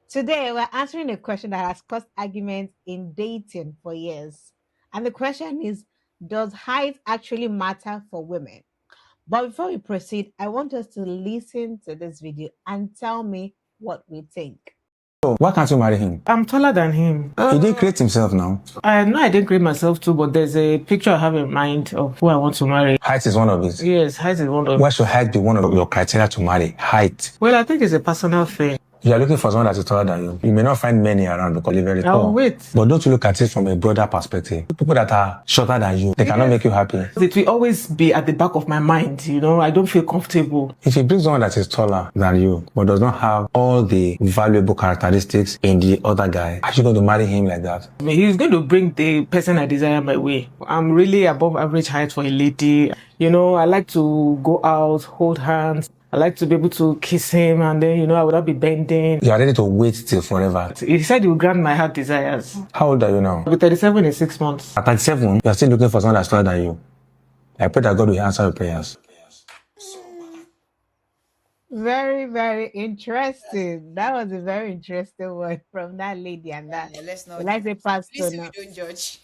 Today, we're answering a question that has caused arguments in dating for years. And the question is, does height actually matter for women? But before we proceed, I want us to listen to this video and tell me what we think. So why can't you marry him? I'm taller than him. He didn't create himself now. I know I didn't create myself too, but there's a picture I have in mind of who I want to marry. Height is one of his. Yes, height is one of. Why should height be one of your criteria to marry? Height. Well, I think it's a personal thing. You are looking for someone that is taller than you. You may not find many around because you're very I'll tall. wait. But don't you look at it from a broader perspective? People that are shorter than you, they cannot make you happy. It will always be at the back of my mind, you know. I don't feel comfortable. If you bring someone that is taller than you, but does not have all the valuable characteristics in the other guy, are you going to marry him like that? I mean, he's going to bring the person I desire my way. I'm really above average height for a lady. You know, I like to go out, hold hands. I like to be able to kiss him, and then, you know, I would not be bending. You are ready to wait till forever. He said he will grant my heart desires. How old are you now? I'll be 37 in 6 months. At 37, you are still looking for someone that's taller than you. I pray that God will answer your prayers. Very, very interesting. That was a very interesting one from that lady and that. Yeah, let's not. Let's say pastor Please, now. we don't judge.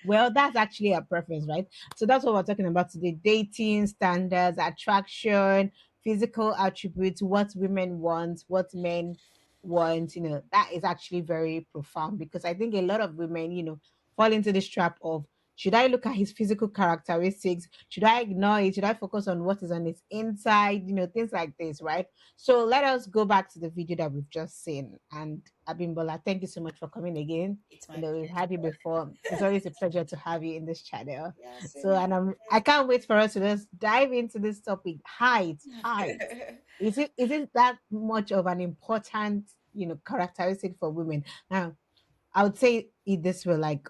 Well, that's actually a preference, right? So that's what we're talking about today: dating standards, attraction, physical attributes, what women want, what men want. That is actually very profound because I think a lot of women, fall into this trap of, should I look at his physical characteristics? Should I ignore it? Should I focus on what is on his inside? Things like this, right? So let us go back to the video that we've just seen. And Abimbola, thank you so much for coming again. It's my We've pleasure. had you before. It's always a pleasure to have you in this channel. Yeah, So, and I can't wait for us to just dive into this topic. Height. Is it that much of an important, characteristic for women? Now, I would say it this way, like,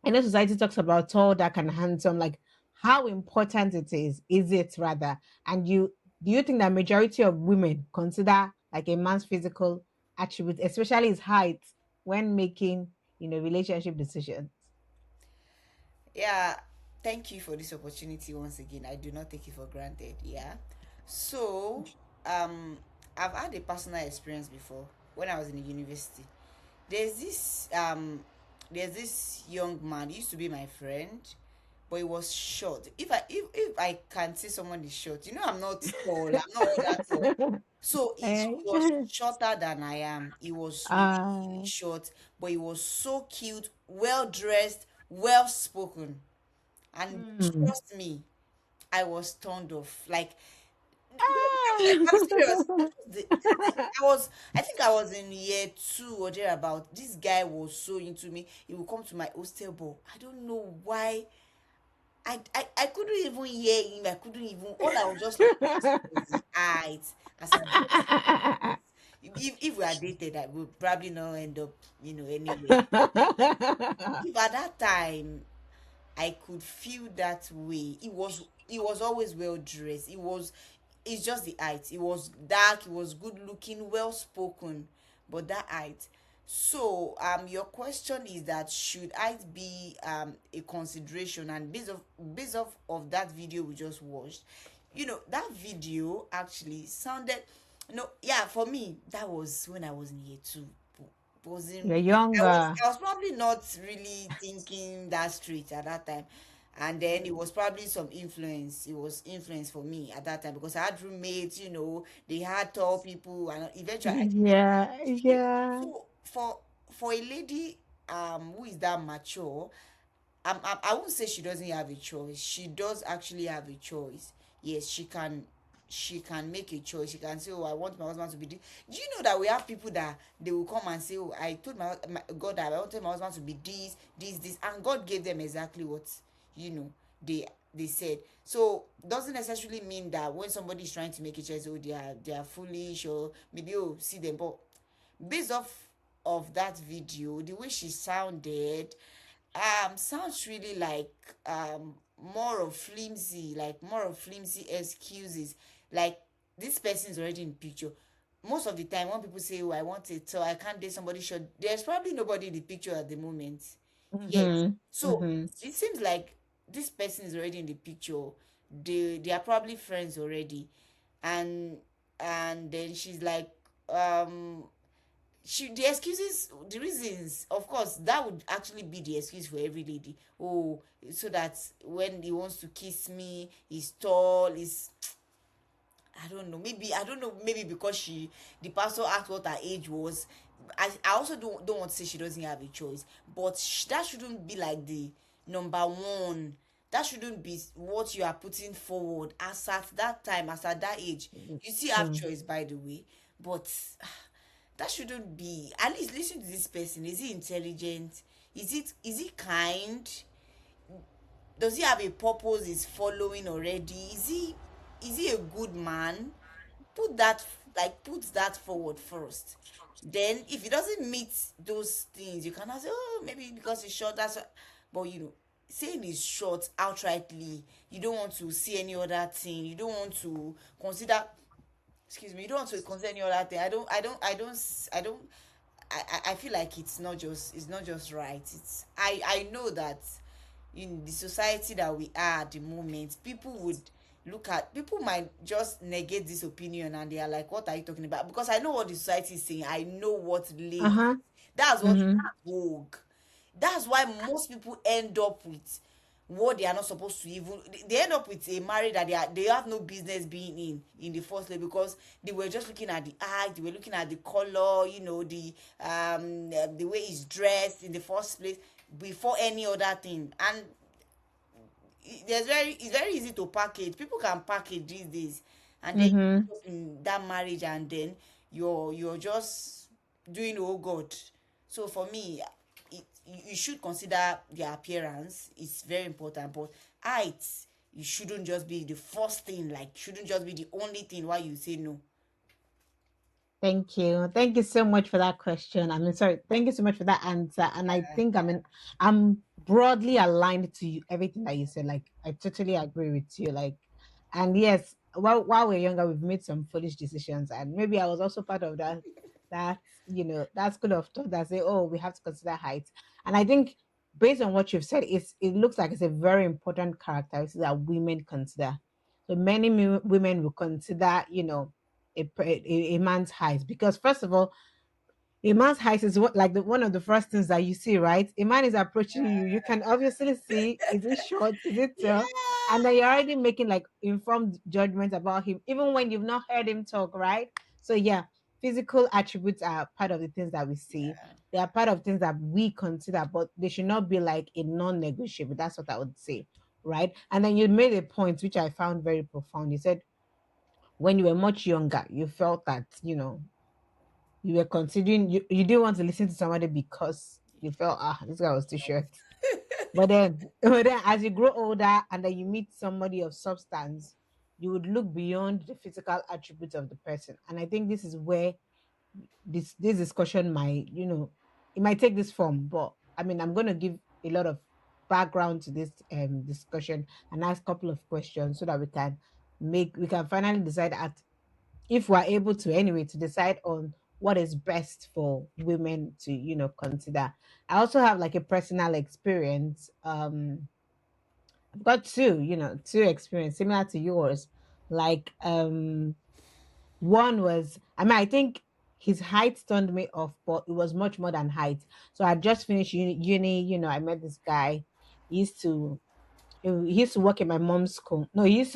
I know society talks about tall, dark, and handsome. Like, how important is it rather? And do you think that majority of women consider like a man's physical attributes, especially his height, when making relationship decisions? Yeah, thank you for this opportunity once again. I do not take it for granted. Yeah. So, um, I've had a personal experience before when I was in the university. There's this um, there's this young man. He used to be my friend, but he was short. If I can say someone is short, I'm not tall. I'm not all that tall. So he Eh, was shorter than I am. He was really, really uh, short, but he was so cute, well dressed, well spoken. And hmm. trust me, I was turned off. Like, I'm serious. Ah. I think I was in year two or thereabout. This guy was so into me. He would come to my hostel ball. I don't know why. I couldn't even hear him. I couldn't even. All I was just looking at was his eyes. I said, if we are dated, I would probably not end up, anywhere. If at that time I could feel that way. He was always well dressed. It's just the height. He was dark, he was good looking, well spoken, but that height. So your question is that should height be a consideration, and based off of that video we just watched, that video actually sounded, yeah, for me that was when I was in year two. Wasn't You're I was younger. I was probably not really thinking that straight at that time. And then it was probably some influence. It was influence for me at that time because I had roommates, they had tall people, and eventually I Yeah, if, yeah. so for a lady who is that mature, I won't say she doesn't have a choice. She does actually have a choice. Yes, she can make a choice. She can say, oh, I want my husband to be this. Do you know that we have people that they will come and say, oh, I told my God that I wanted my husband to be this, and God gave them exactly what you know they said. So doesn't necessarily mean that when somebody is trying to make a choice, oh, they are foolish, or maybe, oh, see them. But based off of that video, the way she sounds really like more of flimsy excuses. Like, this person is already in picture. Most of the time when people say, oh, I want it, so I can't date somebody short, there's probably nobody in the picture at the moment. Yes. Mm-hmm. So Mm-hmm. it seems like this person is already in the picture. They are probably friends already. And and then she's like, um the excuses, the reasons, of course, that would actually be the excuse for every lady. Oh, so that when he wants to kiss me, he's tall, he's, I don't know. Maybe I don't know. Maybe because the pastor asked what her age was. I also don't want to say she doesn't have a choice, but that shouldn't be like the number one. That shouldn't be what you are putting forward as at that time, as at that age. You still have Mm. choice, by the way, but that shouldn't be. At least listen to this person. Is he intelligent? Is he kind? Does he have a purpose he's following already? Is he a good man? Put that, put that forward first. Then if he doesn't meet those things, you cannot say, oh, maybe because he's short, that's but saying he's short outrightly, you don't want to see any other thing, you don't want to consider, excuse me, you don't want to consider any other thing. I feel like it's not just right. I know that in the society that we are at the moment, people might just negate this opinion, and they are like, what are you talking about? Because I know what the society is saying. I know what lays. Uh-huh. That's what is Mm-hmm. vogue. That's why most people end up with what they are not supposed to even, they end up with a marriage that they have no business being in the first place, because they were just looking at the eye, they were looking at the color, the way he's dressed in the first place before any other thing. And it's very easy to package. People can package these days, and then you Mm-hmm. end up in that marriage, and then you're just doing, oh God. So for me, you should consider their appearance. It's very important, but height, you shouldn't just be the first thing. Like, shouldn't just be the only thing why you say no. Thank you. Thank you so much for that question. I mean, sorry. Thank you so much for that answer. And I think I'm broadly aligned to you, everything that you said. Like, I totally agree with you. Like, and yes, while we're younger, we've made some foolish decisions, and maybe I was also part of that school of thought that say, oh, we have to consider height. And I think based on what you've said, it looks like it's a very important characteristic that women consider. So many women will consider, a man's height, because first of all, a man's height is one of the first things that you see, right? A man is approaching you, you can obviously see, is it short, is it tall, and then you're already making like informed judgments about him even when you've not heard him talk, right? So yeah, physical attributes are part of the things that we see. They are part of things that we consider, but they should not be like a non-negotiable. That's what I would say, right? And then you made a point which I found very profound. You said when you were much younger, you felt that, you were considering, you didn't want to listen to somebody because you felt, this guy was too short. But then as you grow older and then you meet somebody of substance, you would look beyond the physical attributes of the person. And I think this is where this discussion might, it might take this form. But I mean, I'm going to give a lot of background to this discussion and ask a couple of questions so that we can finally decide at, if we're able to anyway, to decide on what is best for women to consider. I also have like a personal experience. I've got two experience similar to yours. Like, one was, I mean, I think his height turned me off, but it was much more than height. So I just finished uni, I met this guy. He used to he used to work in my mom's school. No, he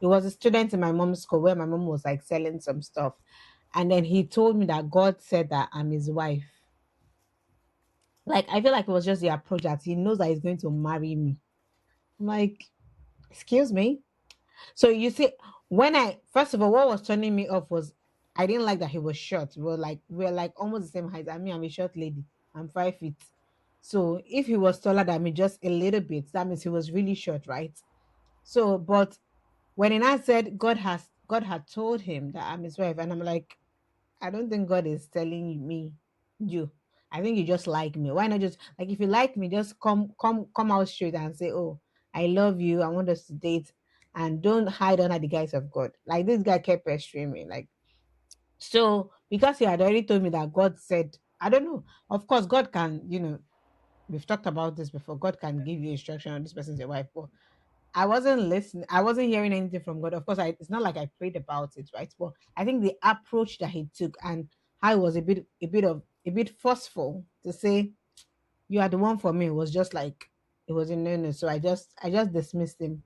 was a student in my mom's school where my mom was like selling some stuff. And then he told me that God said that I'm his wife. Like, I feel like it was just the approach that he knows that he's going to marry me. I'm like, excuse me. So you see, when I first of all, what was turning me off was I didn't like that he was short. We were like almost the same height. I mean, I'm a short lady. I'm 5 feet. So if he was taller than me just a little bit, that means he was really short, right? So, but when he now said God had told him that I'm his wife, and I'm like, I don't think God is telling me you. I think you just like me. Why not just like, if you like me, just come out straight and say, oh, I love you. I want us to date, and don't hide under the guise of God. Like, this guy kept pestering me. Like, so because he had already told me that God said, I don't know. Of course, God can, we've talked about this before. God can give you instruction on this person's your wife. I wasn't listening. I wasn't hearing anything from God. Of course, it's not like I prayed about it, right? But I think the approach that he took and how it was a bit forceful to say you are the one for me was just like it was a no. So I just dismissed him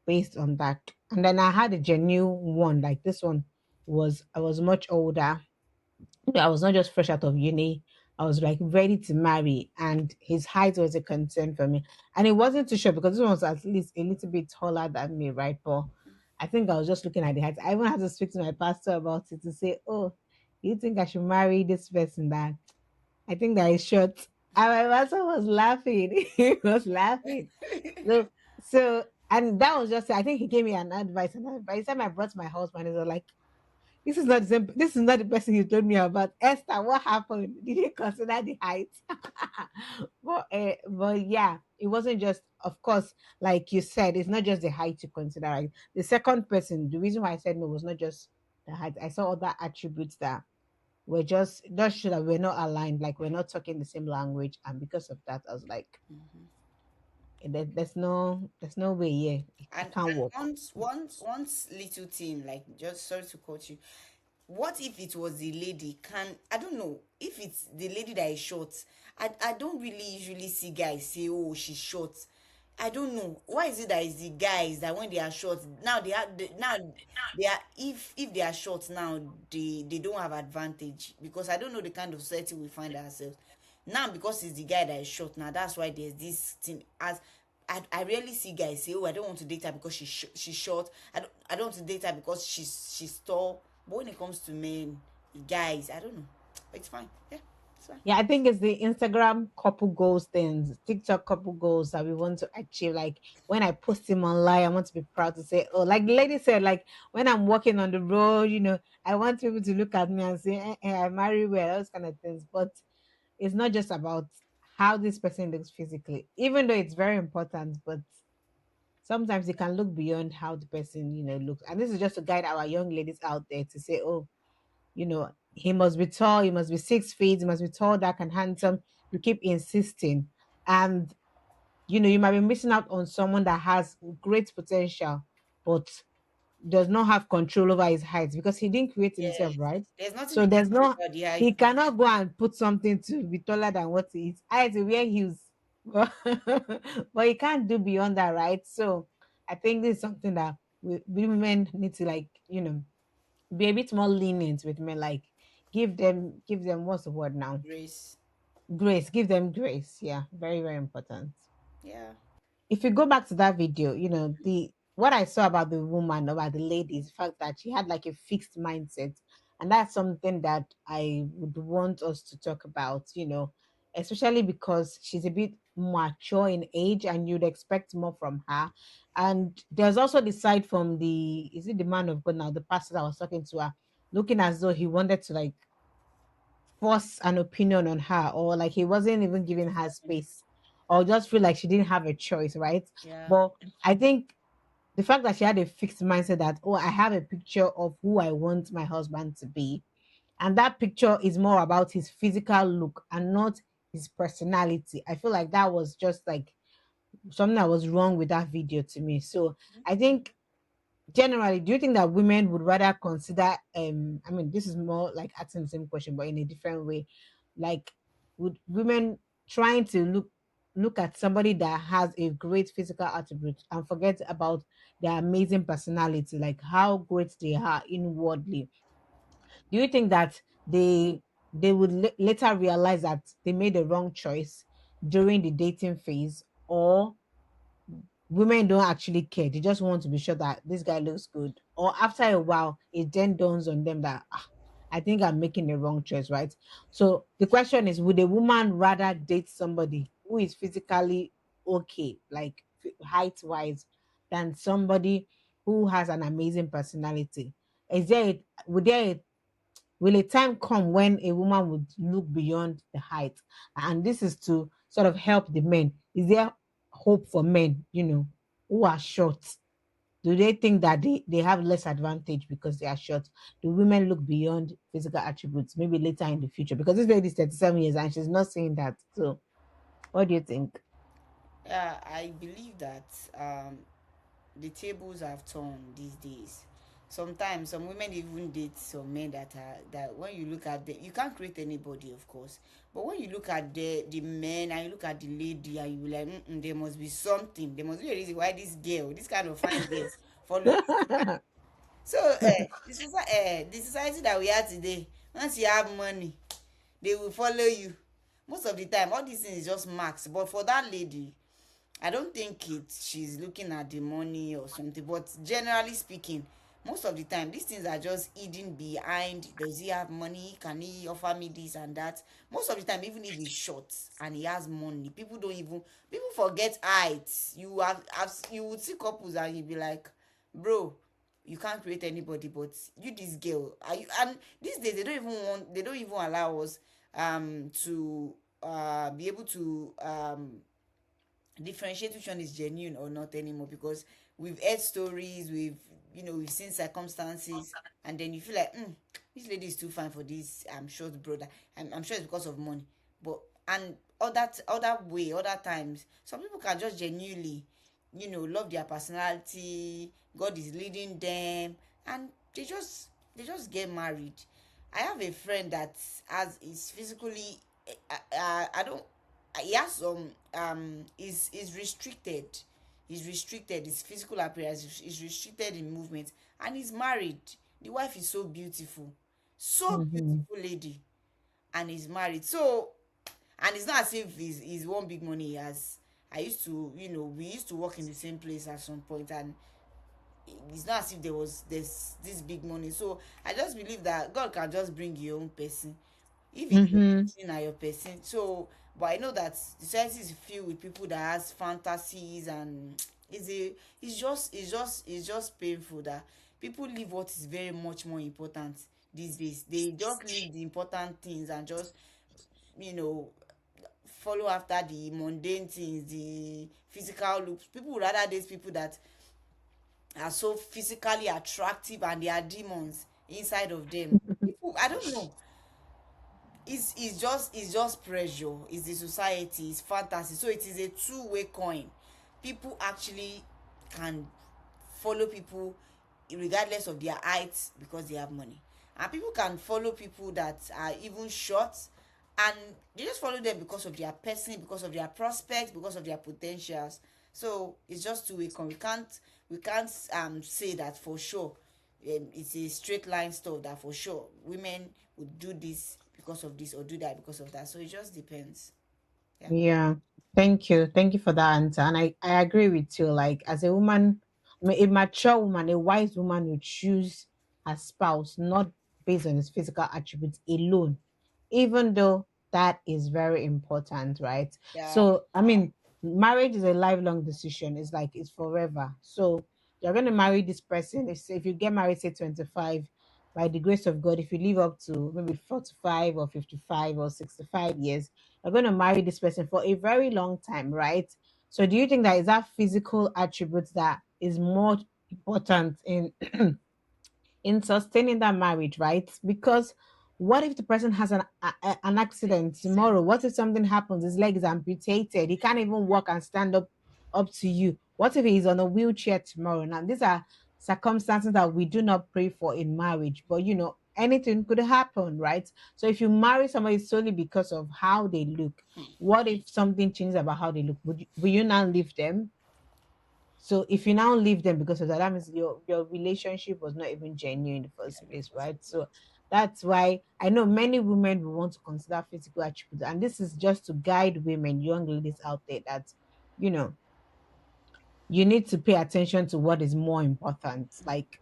based on that. And then I had a genuine one. Like this one was I was much older. I was not just fresh out of uni. I was like ready to marry, and his height was a concern for me. And it wasn't too short because this one was at least a little bit taller than me, right? But I think I was just looking at the height. I even had to speak to my pastor about it to say, "Oh, you think I should marry this person that I think that is short?" And my pastor was laughing. He was laughing. So, and that was just. I think he gave me an advice, and by the time I brought my husband, he was like, this is not the same. This is not the person you told me about. Esther, what happened? Did you consider the height? But yeah, it wasn't just. Of course, like you said, it's not just the height to consider. Right? The second person, the reason why I said no was not just the height. I saw other attributes that were just show that we're not aligned. Like we're not talking the same language, and because of that, I was like, there's no way. Yeah, it can't And work. once little thing, like, just sorry to cut you. What if it was the lady? Can I don't know if it's the lady that is short. I don't really usually see guys say, "Oh, she's short." I don't know why is it that it's the guys that when they are short now now they are, if they are short now, they don't have advantage, because I don't know the kind of society we find ourselves now, because it's the guy that is short now. That's why there's this thing. As I rarely see guys say, "Oh, I don't want to date her because she's short. I don't want to date her because she's tall." But when it comes to men, guys, I don't know. It's fine. Yeah, it's fine. Yeah, I think it's the Instagram couple goals things, TikTok couple goals that we want to achieve. Like when I post him online, I want to be proud to say, oh, like the lady said, like when I'm walking on the road, I want people to look at me and say, I marry well, those kind of things. But it's not just about how this person looks physically, even though it's very important, but sometimes you can look beyond how the person, looks. And this is just to guide our young ladies out there to say, oh, he must be tall, he must be 6 feet, he must be tall, dark, and handsome. You keep insisting. And you might be missing out on someone that has great potential, but does not have control over his height because he didn't create himself, Yes, right? there's nothing So you can there's do no about the he height. cannot go and put something to be taller than what he is. I had to wear heels. But he can't do beyond that, right? So I think this is something that we women need to, like, be a bit more lenient with men, like give them what's the word now, Grace. grace, give them grace. Yeah, very very important. Yeah. If you go back to that video, the what I saw about the woman, about the lady, is the fact that she had like a fixed mindset, and that's something that I would want us to talk about. Especially because she's a bit mature in age, and you'd expect more from her. And there's also the side from the is it the man of God now, the pastor that was talking to her, looking as though he wanted to like force an opinion on her, or like he wasn't even giving her space, or just feel like she didn't have a choice, right? Yeah. But I think the fact that she had a fixed mindset that, oh, I have a picture of who I want my husband to be, and that picture is more about his physical look and not his personality. I feel like that was just like something that was wrong with that video to me. So I think generally, do you think that women would rather consider I mean, this is more like asking the same question but in a different way, like would women trying to look at somebody that has a great physical attribute and forget about their amazing personality, like how great they are inwardly, do you think that they would later realize that they made the wrong choice during the dating phase, or women don't actually care. They just want to be sure that this guy looks good. Or after a while, it then dawns on them that I think I'm making the wrong choice, right? So the question is, would a woman rather date somebody who is physically okay, like height wise, than somebody who has an amazing personality? Would there will a time come when a woman would look beyond the height? And this is to sort of help the men. Is there hope for men, who are short? Do they think that they have less advantage because they are short? Do women look beyond physical attributes maybe later in the future? Because this lady is 37 years and she's not saying that. So what do you think? Yeah, I believe that the tables have turned these days. Sometimes some women even date some men that are, that when you look at them, you can't create anybody, of course, but when you look at the men and you look at the lady and you be like, there must be something, there must be a reason why this girl, this kind of fine girl, follow this man. So the society that we are today, once you have money, they will follow you. Most of the time all these things is just marks, but for that lady, I don't think she's looking at the money or something, but generally speaking, most of the time these things are just hidden behind, does he have money, can he offer me this and that. Most of the time, even if he's short and he has money, people don't even, people forget height. You would see couples and you'd be like, bro, you can't create anybody, but you, this girl, are you? And these days they don't even allow us to be able to differentiate which one is genuine or not anymore, because we've heard stories, we've seen circumstances, and then you feel like, this lady is too fine for this short brother. I'm sure it's because of money. But and other times, some people can just genuinely, love their personality, God is leading them, and they just get married. I have a friend that has is physically, I don't, he has some, is restricted. He's restricted, his physical appearance is restricted in movement, and he's married. The wife is so beautiful, so Mhm. beautiful lady, and he's married. So, and it's not as if he's one big money he has. I used to, we used to work in the same place at some point, and it's not as if there's this big money. So I just believe that God can just bring your own person, if it's your Mhm. person na your person. So, but I know that the society is filled with people that has fantasies, and it's just painful that people leave what is very much more important these days. They just leave the important things and just, you know follow after the mundane things, the physical looks. People would rather date people that are so physically attractive and they are demons inside of them. People, I don't know, it's just pressure, it's the society, it's fantasy. So it is a two-way coin. People actually can follow people regardless of their height because they have money, and people can follow people that are even short, and they just follow them because of their person, because of their prospects, because of their potentials. So it's just two-way coin. We can't say that for sure, it's a straight line stuff that for sure women would do this because of this or do that because of that. So it just depends. Yeah. Yeah. Thank you. Thank you for that answer. And I agree with you. Like, as a woman, a mature woman, a wise woman will choose a spouse not based on his physical attributes alone, even though that is very important, right? Yeah. So, I mean, marriage is a lifelong decision. It's like it's forever. So you're gonna marry this person. If you get married, say 25, by the grace of God, if you live up to maybe 45 or 55 or 65 years, you're going to marry this person for a very long time, right? So do you think that is that physical attribute that is more important in sustaining that marriage, right? Because what if the person has an accident tomorrow? What if something happens? His leg is amputated. He can't even walk and stand up to you. What if he's on a wheelchair tomorrow? Now these are circumstances that we do not pray for in marriage, but anything could happen, right? So if you marry somebody solely because of how they look, what if something changes about how they look? Will you now leave them? So if you now leave them because of that, that means your relationship was not even genuine in the Yeah, first in the place, first right? place. So that's why I know many women will want to consider physical attributes, and this is just to guide women, young ladies out there, that you know you need to pay attention to what is more important. Like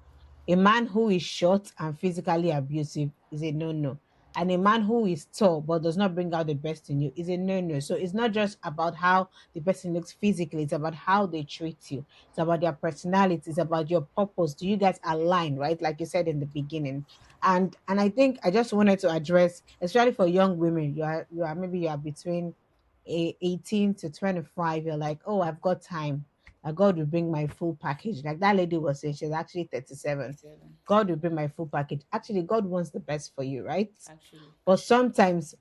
a man who is short and physically abusive is a no-no. And a man who is tall but does not bring out the best in you is a no-no. So it's not just about how the person looks physically, it's about how they treat you. It's about their personality, it's about your purpose. Do you guys align, right? Like you said in the beginning. And I think I just wanted to address, especially for young women, you are between 18 to 25, you're like, oh, I've got time. God will bring my full package. Like that lady was saying, she's actually 37. 37. God will bring my full package. Actually, God wants the best for you, right? Actually. But sometimes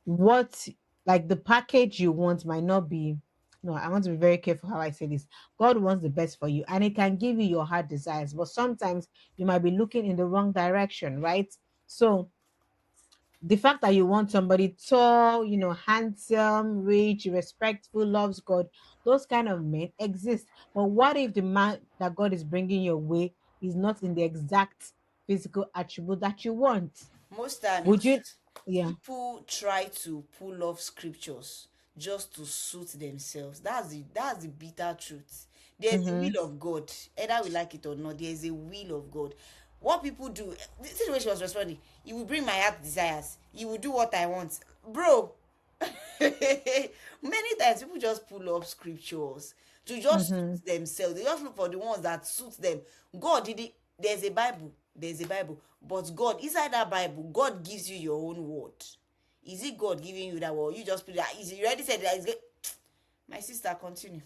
what, like the package you want might not be. no, I want to be very careful how I say this. God wants the best for you, and He can give you your heart desires, but sometimes you might be looking in the wrong direction, right? So the fact that you want somebody tall, handsome, rich, respectful, loves God, those kind of men exist. But what if the man that God is bringing your way is not in the exact physical attribute that you want? Most Would you? times, Yeah. people try to pull off scriptures just to suit themselves. That's the bitter truth. There's a Mm-hmm. will of God, either we like it or not. There is a will of God. What people do, this is the way she was responding. He will bring my heart desires. He will do what I want, bro. Many times people just pull up scriptures to just Mm-hmm. suit themselves. They just look for the ones that suit them. God did it. There's a Bible, but God, inside that Bible, God gives you your own word. Is it God giving you that word? You just put that. You already said that. My sister, continue,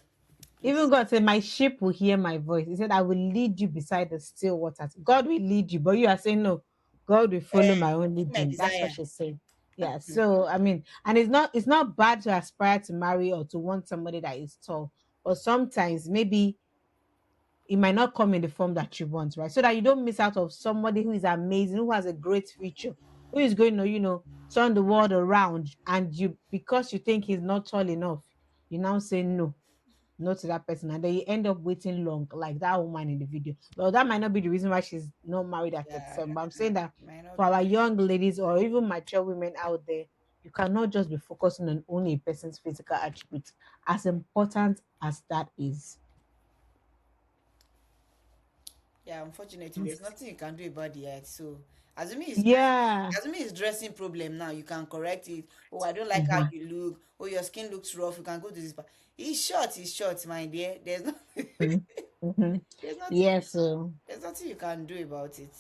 Even please. God said, "My sheep will hear my voice." He said, "I will lead you beside the still waters." God will lead you, but you are saying no. God will follow my own Give my leading. That's what desire. she's saying. Yeah. So I mean, and it's not bad to aspire to marry or to want somebody that is tall, but sometimes maybe it might not come in the form that you want, right? So that you don't miss out of somebody who is amazing, who has a great future, who is going to, turn the world around, and you, because you think he's not tall enough, you now say no to that person, and then you end up waiting long, like that woman in the video. Well, that might not be the reason why she's not married at Yeah, 37, but I'm saying that might not for be. our young ladies or even mature women out there, you cannot just be focusing on only a person's physical attributes, as important as that is. Yeah, unfortunately, there's nothing you can do about the height. So, Yeah. assuming it's dressing problem now, you can correct it. Oh, I don't like how Mhm. you look. Oh, your skin looks rough. You can go to this. He's short, my dear. There's no, Mhm. Mhm. there's nothing, Yeah, so there's nothing you can do about it.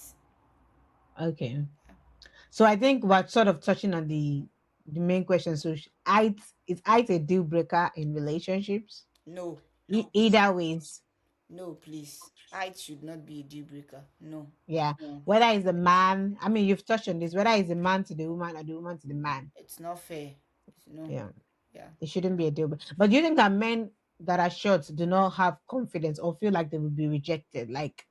okay. So I think we're sort of touching on the main question. So height, is height a deal breaker in relationships? No, Either ways. no, please. Height should not be a deal breaker. No, Yeah. no, Whether it's a man, I mean, you've touched on this, whether it's a man to the woman or the woman to the man. it's not fair. No, Yeah. yeah. It shouldn't be a deal. But do you think that men that are short do not have confidence or feel like they will be rejected? Like,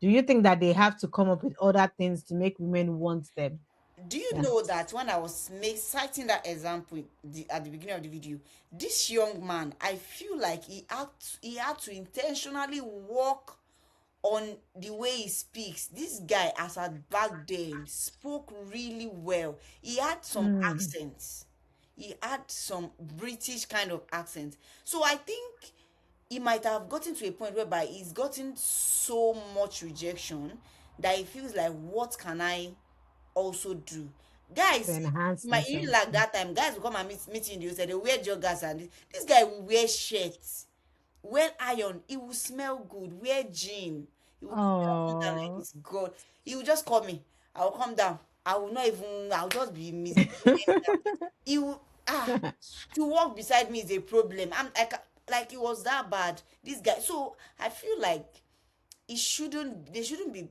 do you think that they have to come up with other things to make women want them? Do you Yeah. know that when I was citing that example at the beginning of the video, this young man, I feel like he had to intentionally work on the way he speaks. This guy, as at back then, spoke really well. He had some Mm. accents. He had some British kind of accent. So I think he might have gotten to a point whereby he's gotten so much rejection that he feels like, what can I also do? To Guys, enhance my even themselves. like that time, guys will come and meet you in the hotel, they wear joggers, and this guy will wear shirts, well iron, he will smell good, wear jean, he will come down like Oh. this. God, he will just call me, I will come down, I will not even, I'll just be he will to walk beside me is a problem. Like it was that bad, this guy. So I feel like they shouldn't be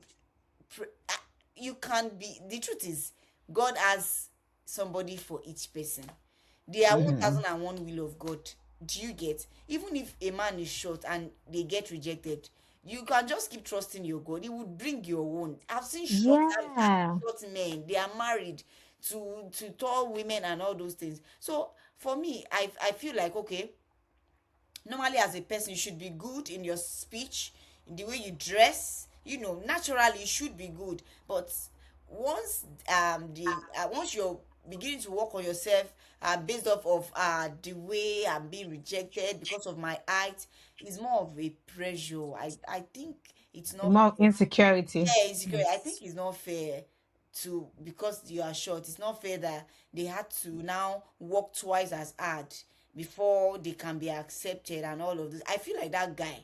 pre- ah, you can be, the truth is, God has somebody for each person. There are Mhm. 1001 will of God. Do you get? Even if a man is short and they get rejected, you can just keep trusting your God. He would bring your own. I've seen Yeah. short men, they are married to tall women and all those things. So for me, I feel like, okay, normally as a person, you should be good in your speech, in the way you dress, naturally you should be good. But once you're beginning to work on yourself, based off of the way I'm being rejected because of my height, is more of a pressure. I think it's not, More insecurity. yeah, insecure. I Yes. think it's not fair to, because you are short. It's not fair that they had to now work twice as hard before they can be accepted and all of this. I feel like that guy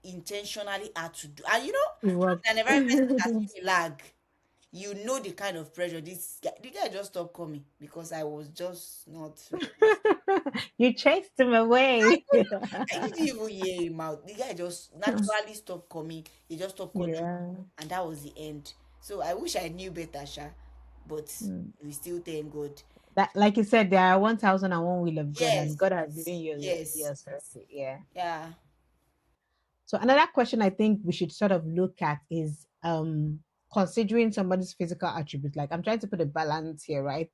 intentionally had to do, and It worked. an environment that you lag, the kind of pressure this guy, the guy just stopped coming because I was just not. You chased him away. I didn't even hear him out. The guy just naturally stopped coming. He just stopped calling me, Yeah. and that was the end. So I wish I knew better, Sha. but Mm. we still thank God. That, like you said, there are 1,001 will of God, and Yes, God has given you yes, yours already. Yeah. yeah. So another question I think we should sort of look at is considering somebody's physical attributes. Like, I'm trying to put a balance here, right?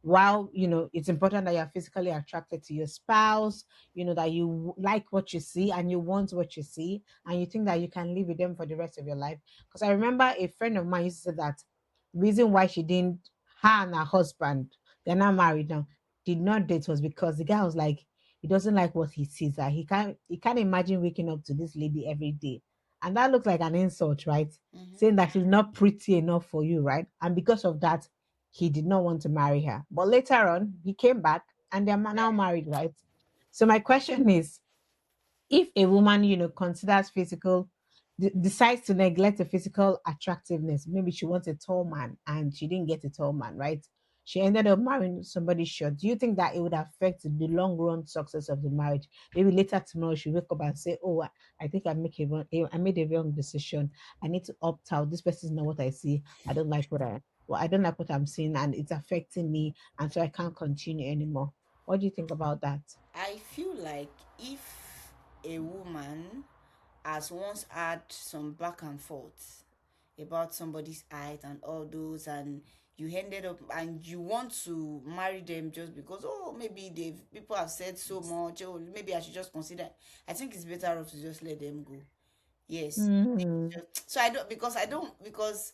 While it's important that you're physically attracted to your spouse, that you like what you see and you want what you see, and you think that you can live with them for the rest of your life. Because I remember a friend of mine used to say that reason why she didn't, her and her husband, they're not married now, did not date was because the guy was like, he doesn't like what he sees. That he can't imagine waking up to this lady every day. And that looks like an insult, right? Mm-hmm. Saying that she's not pretty enough for you, right? And because of that, he did not want to marry her. But later on, he came back and they're now married, right? So my question is, if a woman considers physical, decides to neglect a physical attractiveness, maybe she wants a tall man and she didn't get a tall man, right? She ended up marrying somebody short. Do you think that it would affect the long run success of the marriage? Maybe later tomorrow she wake up and say, oh, I think I made a wrong decision. I need to opt out. This person is not what I see. I don't like what I'm seeing, and it's affecting me, and so I can't continue anymore. What do you think about that? I feel like if a woman has once had some back and forth about somebody's height and all those, and you ended up and you want to marry them just because, oh, maybe they've people have said so much, oh, maybe I should just consider, I think it's better off to just let them go. Yes. Mm, So I don't, because I don't, because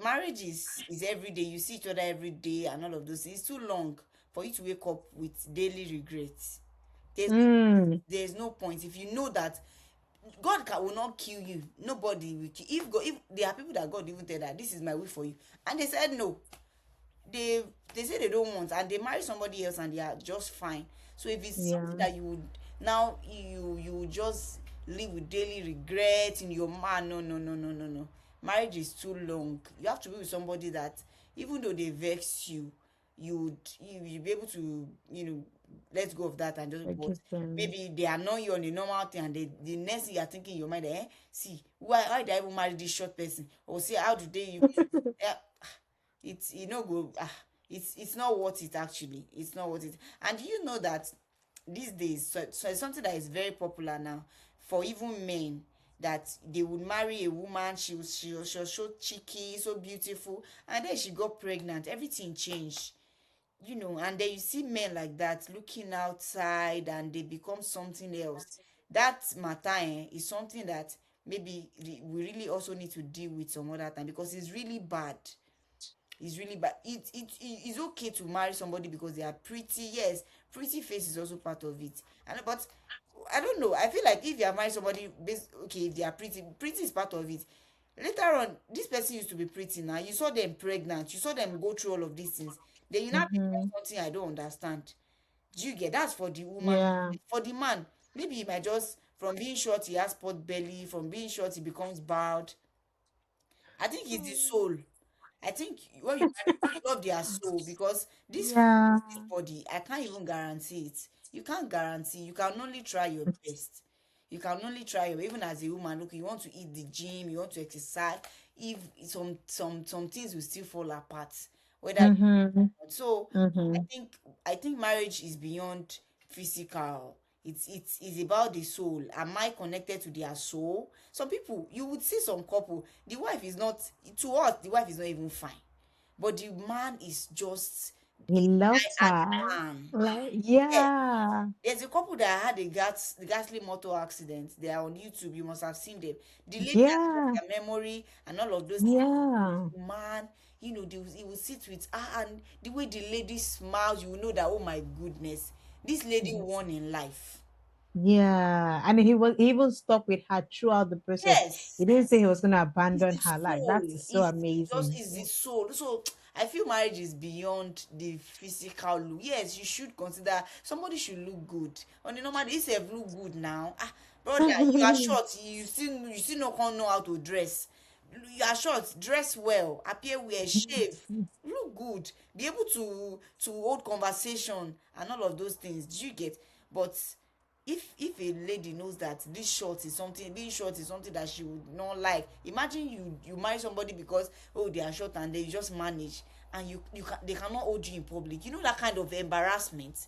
marriage is every day, you see each other every day and all of those things. It's too long for you to wake up with daily regrets. there's mm, there's no point if you know that will not kill you. Nobody will kill. If there are people that God even tell that this is my will for you, and they said no, they say they don't want, and they marry somebody else and they are just fine. So if it's something yeah. that you would now you would just live with daily regret in your mind, no, no, no, no, no, no. Marriage is too long. You have to be with somebody that even though they vex you, you be able to let go of that and just, but Forgive them. maybe they annoy you on a normal thing, and the next thing you're thinking in your mind, see, why did I even marry this short person, or say how do they even eh, it's go it's not worth it. Actually, it's not worth it. And you know that these days, so it's something that is very popular now for even men, that they would marry a woman, she was so cheeky, so beautiful, and then she got pregnant, everything changed. And then you see men like that looking outside and they become something else. That matter is something that maybe we really also need to deal with some other time, because it's really bad. It's really bad. It's okay to marry somebody because they are pretty. Yes, pretty face is also part of it. And but I don't know. I feel like if you are marrying somebody based, okay, if they are pretty, pretty is part of it. Later on, this person used to be pretty. Now you saw them pregnant, you saw them go through all of these things. Then you now become Mm-hmm. something I don't understand. Do you get? That's for the woman. Yeah. For the man, maybe he might just, from being short he has pot belly, from being short he becomes bald. I think it's the soul. I think when you marry, you love their soul, because Yeah. this body, I can't even guarantee it. You can't guarantee. You can only try your best. You can only try your, even as a woman. Look, you want to eat the gym, you want to exercise. If some things will still fall apart, whether Mm-hmm. so. I Mm-hmm. think I think marriage is beyond physical. It's about the soul. Am I connected to their soul? Some people, you would see some couple, the wife is not, to us the wife is not even fine, but the man is just He a loves die-hard her. man. Like, Yeah. yeah. There's a couple that had the ghastly motor accident. They are on YouTube. You must have seen them. The lady has lost Yeah. her memory and all of those things. Yeah. Man, he will sit with her, and the way the lady smiles, you will know that, oh my goodness, this lady won in life. Yeah. And he even stuck with her throughout the process. He Yes. didn't say he was gonna It's abandon the her. Like, soul. that is so amazing. Is the Yeah. soul. So I feel marriage is beyond the physical look. Yes, you should consider somebody should look good. On the normal, this have look good now. Ah, brother, you are short. You still not gonna know how to dress. You are short. Dress well. Appear well. Shave. Look good. Be able to hold conversation and all of those things. Do you get? But if a lady knows that this short is something, being short is something that she would not like, imagine you marry somebody because, oh, they are short, and they just manage, and they cannot hold you in public. You know that kind of embarrassment.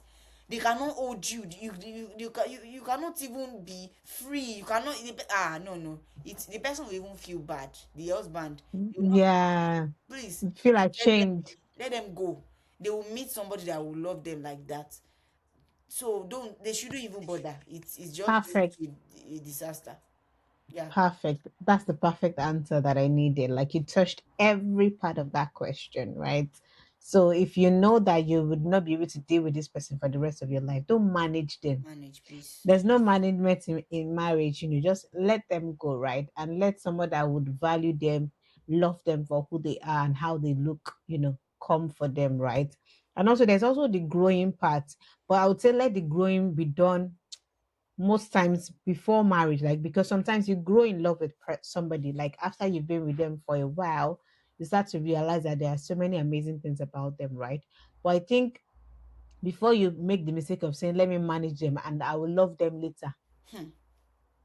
They cannot hold you. You cannot even be free. You cannot. No, no. It's the person will even feel bad. The husband, he will not. Yeah. Please Feel let them, ashamed. let them go. They will meet somebody that will love them like that. So don't. They shouldn't even bother. It's just going to Perfect. be a disaster. Yeah. Perfect. That's the perfect answer that I needed. Like you touched every part of that question, right? So if you know that you would not be able to deal with this person for the rest of your life, don't manage them. Manage, please. There's no management in marriage, just let them go, right? And let someone that would value them, love them for who they are and how they look, come for them, right? And also there's also the growing part. But I would say let the growing be done most times before marriage, like because sometimes you grow in love with somebody, like after you've been with them for a while, you start to realize that there are so many amazing things about them, right? But I think before you make the mistake of saying let me manage them and I will love them later, Hmm.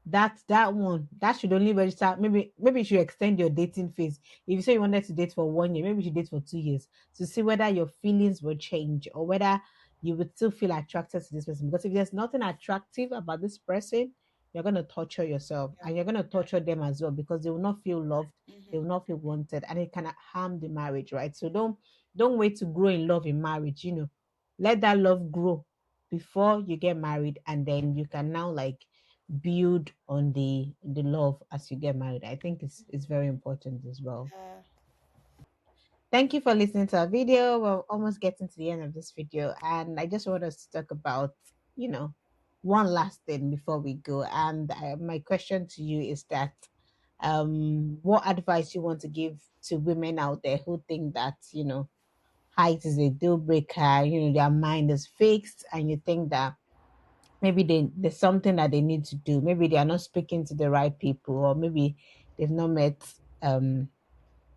that one that should only register. Maybe you should extend your dating phase. If you say you wanted to date for 1 year, maybe you should date for 2 years to see whether your feelings will change or whether you would still feel attracted to this person. Because if there's nothing attractive about this person, you're going to torture yourself Yeah. and you're going to torture them as well, because they will not feel loved, they Mm-hmm. will not feel wanted, and it can harm the marriage, right? So don't wait to grow in love in marriage. Let that love grow before you get married, and then you can now like build on the love as you get married. I think it's very important as well. Uh, Thank you for listening to our video. We're almost getting to the end of this video, and I just want us to talk about you know one last thing before we go. And my question to you is that what advice you want to give to women out there who think that height is a deal breaker, their mind is fixed, and you think that maybe there's something that they need to do. Maybe they are not speaking to the right people, or maybe they've not met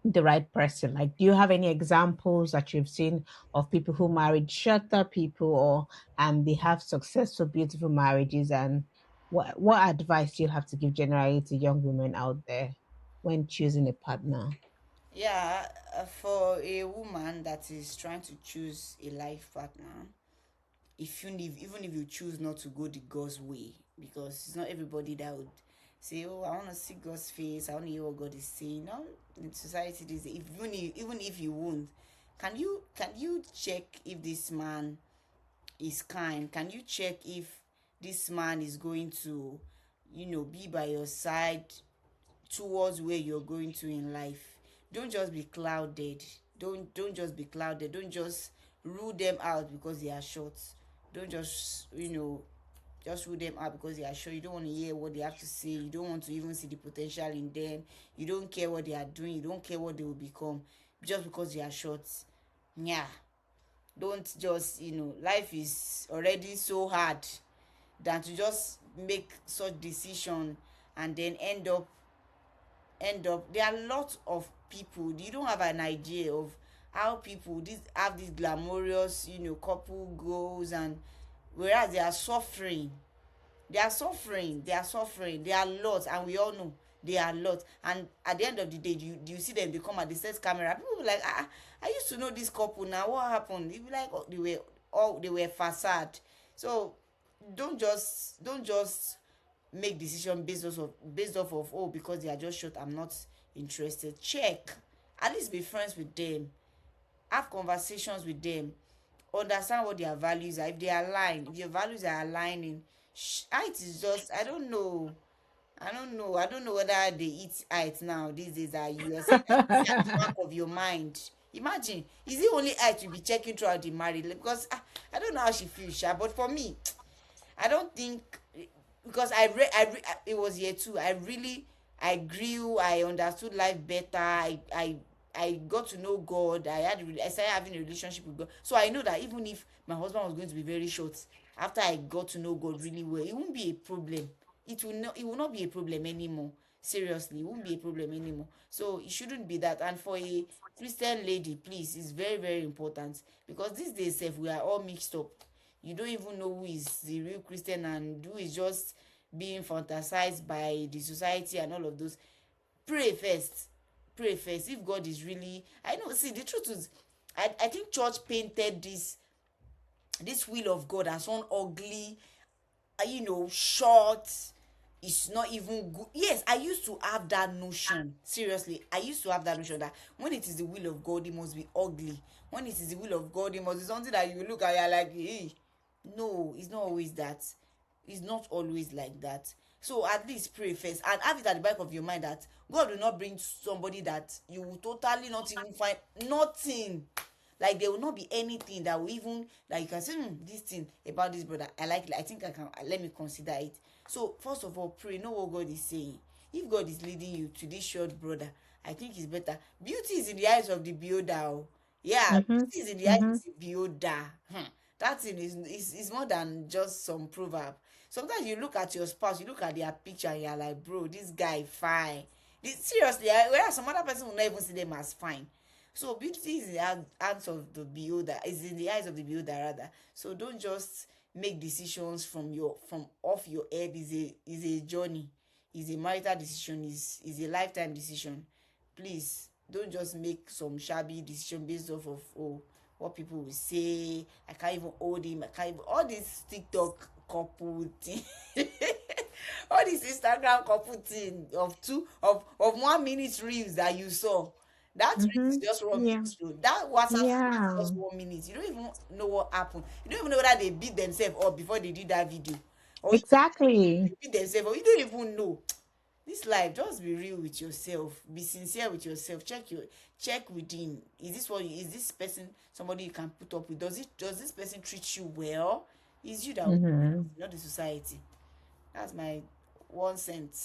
the right person. Like, do you have any examples that you've seen of people who married shorter people, or and they have successful, beautiful marriages? And what advice do you have to give generally to young women out there when choosing a partner? yeah, for a woman that is trying to choose a life partner, even if you choose not to go the God's way, because it's not everybody that would say, "Oh, I want to see God's face. I want to hear what God is saying." No, in society, this even if you won't, can you check if this man is kind? Can you check if this man is going to, be by your side towards where you're going to in life? Don't just be clouded. Don't just be clouded. Don't just rule them out because they are short. Don't just rule them out because they are short. You don't want to hear what they have to say. You don't want to even see the potential in them. You don't care what they are doing. You don't care what they will become just because they are short. Yeah. Don't just, life is already so hard than to just make such decision and then end up there are lots of people. You don't have an idea of how people this have this glamorous, couple goals, and whereas they are lots, and we all know they are lots. And at the end of the day, you see them, they come at the set camera, people be like, I used to know this couple, now what happened? You be like, oh, they were facade. So don't just make decision based off of, oh, because they are just short, I'm not interested. Check, at least be friends with them, have conversations with them, understand what their values are. If they align, if your values are aligning, height is just, I don't know whether they eat height now these days. Are you saying that it's at the back of your mind? Imagine, is it only height you be checking throughout the marriage? Like, because I don't know how she feels, sha, but for me, I don't think, because it was year two. I grew. I understood life better. I got to know God. I started having a relationship with God. So I know that even if my husband was going to be very short, after I got to know God really well, it won't be a problem. It will not be a problem anymore. Seriously, it won't be a problem anymore. So it shouldn't be that. And for a Christian lady, please, it's very, very important, because these days sef, we are all mixed up. You don't even know who is the real Christian and who is just being fantasized by the society and all of those. Pray first. Pray first. If God is really, I know, see, the truth is, I think church painted this will of God as one ugly, short. It's not even good. Yes, I used to have that notion. Seriously, I used to have that notion that when it is the will of God, it must be ugly. When it is the will of God, it must be something that you look at, you're like, hey. No, it's not always that. It's not always like that. So at least pray first and have it at the back of your mind that God will not bring somebody that you will totally not even find nothing. Like there will not be anything that will even that you can say, this thing about this brother, I like it. I think I can, let me consider it. So first of all, pray, know what God is saying. If God is leading you to this short brother, I think it's better. Beauty is in the eyes of the beholder. Oh. Yeah, Mm-hmm. beauty is in the eyes Mm-hmm. of the beholder. That thing is more than just some proverb. Sometimes you look at your spouse, you look at their picture, and you're like, bro, this guy fine. Seriously, whereas some other person will not even see them as fine. So beauty is in the hands of the beholder, is in the eyes of the beholder rather. So don't just make decisions from off your head. Is a journey, is a marital decision, is a lifetime decision. Please don't just make some shabby decision based off of, oh, what people will say. I can't even hold him. I can't even all this TikTok couple thing. All this Instagram couple thing of 1 minute reels that you saw. That reel is Mm-hmm. just 1 minute Yeah. reel. That WhatsApp video is Yeah. just 1 minute. You don't even know what happened. You don't even know whether they beat themselves up before they did that video, or if Exactly. they beat themselves, or you don't even know. This life, just be real with yourself, be sincere with yourself, check within. Is this is this person somebody you can put up with? Does this person treat you well? Is you that will, Mm-hmm. not the society. That's my 1 cent.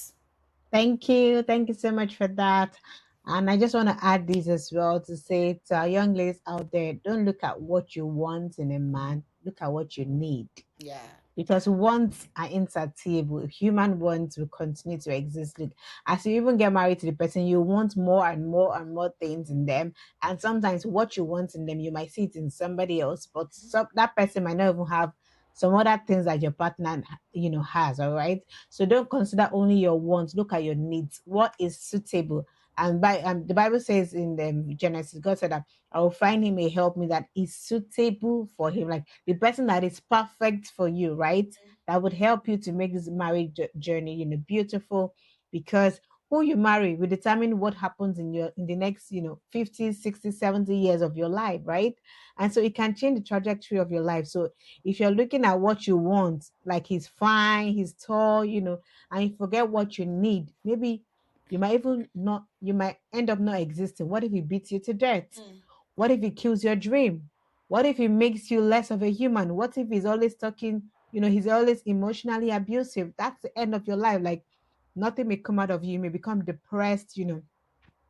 Thank you. Thank you so much for that. And I just want to add this as well to say to our young ladies out there, don't look at what you want in a man, look at what you need. Yeah. Because wants are insatiable. Human wants will continue to exist. Look, as you even get married to the person, you want more and more and more things in them. And sometimes what you want in them, you might see it in somebody else, but that person might not even have some other things that your partner, has. All right. So don't consider only your wants. Look at your needs. What is suitable? And by the Bible says in Genesis, God said that I will find him a help me that is suitable for him, like the person that is perfect for you, right? That would help you to make this marriage journey, beautiful, because who you marry will determine what happens in the next, 50, 60, 70 years of your life, right? And so it can change the trajectory of your life. So if you're looking at what you want, like he's fine, he's tall, and you forget what you need, maybe you might end up not existing. What if he beats you to death? Mm. What if he kills your dream? What if he makes you less of a human? What if he's always talking, he's always emotionally abusive? That's the end of your life. Like nothing may come out of you. You may become depressed, you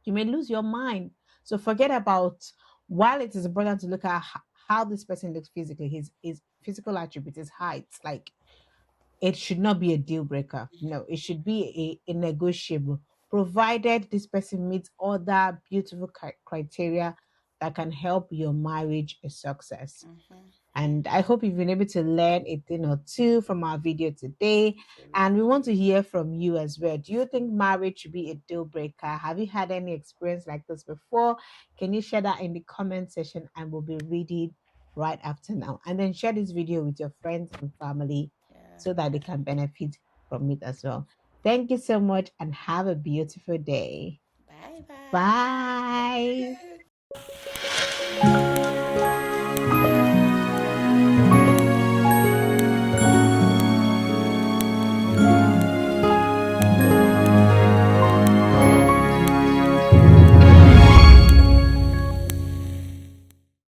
may lose your mind. So forget about, while it is important to look at how this person looks physically, his physical attributes, his height, like it should not be a deal breaker. No, it should be a negotiable, provided this person meets other beautiful criteria that can help your marriage a success. And I hope you've been able to learn a thing or two from our video today. And we want to hear from you as well. Do you think marriage should be a deal breaker? Have you had any experience like this before? Can you share that in the comment section and we'll be reading right after now? And then share this video with your friends and family Yeah. so that they can benefit from it as well. Thank you so much and have a beautiful day. Bye bye. Bye.